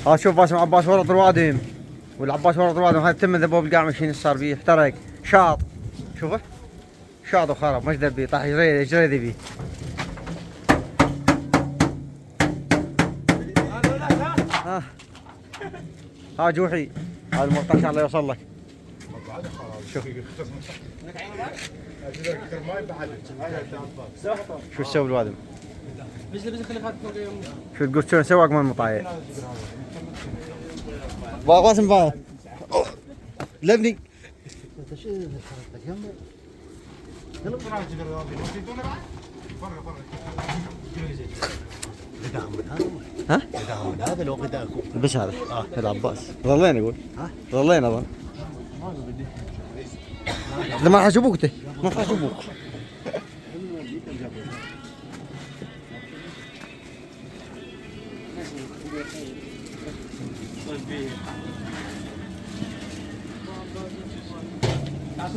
ها شوف باسم عباس ورط الوادم، والعباس ورط الوادم هذا تم ذبوه بالقاع مشين صار بيه احترق شاط. شوفه شاط وخرب مش دبي طاح جريدي بيه. ها جوحي هذا المقطع ان شاء الله يوصل لك. شوف شو تسوي الوادم؟ شو تقول شلون سواق من المطايع؟ باسم باه لبني ها؟ هذا لو غداكم بس هذا هذا عباس ظلينا يقول ظلينا ظل اذا ما راح اشوفوك ما راح اشوفوك.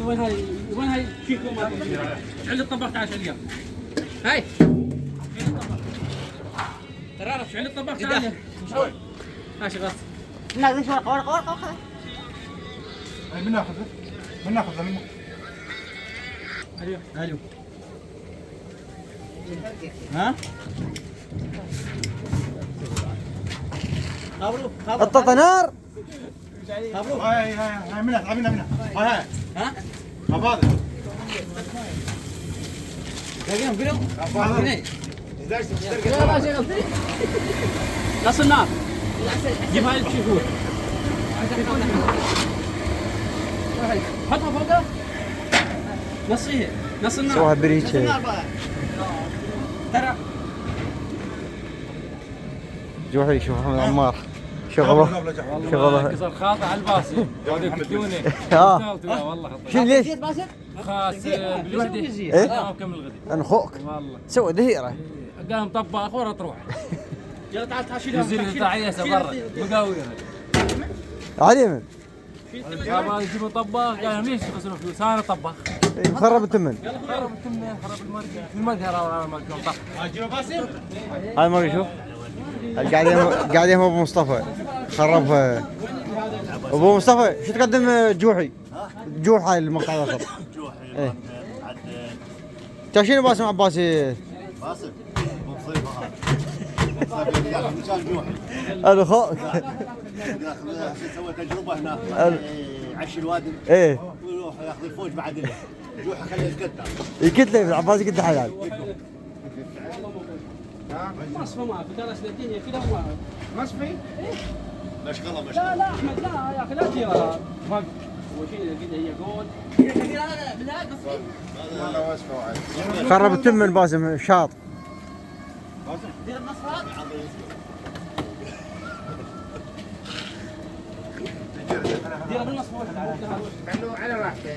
وين هاي فيكم شعل الطباخ تعال شعل هاي ترى اعرف شعل الطباخ تعال ماشي بس ناخذ شوي ورقه هاي من ناخذه من الو ها الططا نار. هاي منها هاي ها هذا دقيقة قلوا نص النار جيب هاي الشيفون حطها فوقها نصيها نص النار سوها بريتش ترى جوحي شوف محمد عمار شغله كسر خاطر على الباصي قاعد يكتوني والله شو ليش؟ خاص بالوحده ايه؟ كمل الغدي انا اخوك والله سوى دهيره قام طباخ ورا تروح يلا تعال تعال شيلها ينزل تعيسه برا مقاويه علي من هذا يجيبوا طباخ قال ليش تخسرون فلوس انا طباخ خرب التمن خرب التمنه خرب المرقه طبخ هاي ما شوف قاعد يهم ابو مصطفى خربها. ابو مصطفى شو تقدم جوحي؟ جوح هاي المقطع وسط جوحي ايه شنو باسم عباسي؟ باسم مو بصيفه هذا ياخذ مكان جوحي انا اخوك ياخذ سوى تجربه هناك عش الوادم ايه ويروح ياخذ الفوج بعد له جوحي خليه يتقدم يكتله عباسي يكتله حلال. مصفى ما في درس الدنيا كذا مصفي مشغله لا احمد لا يا اخي لا تجي فوق وشيء كذا هي جول خرب التمن باسم شاط. دير النص دير بالنص على راحته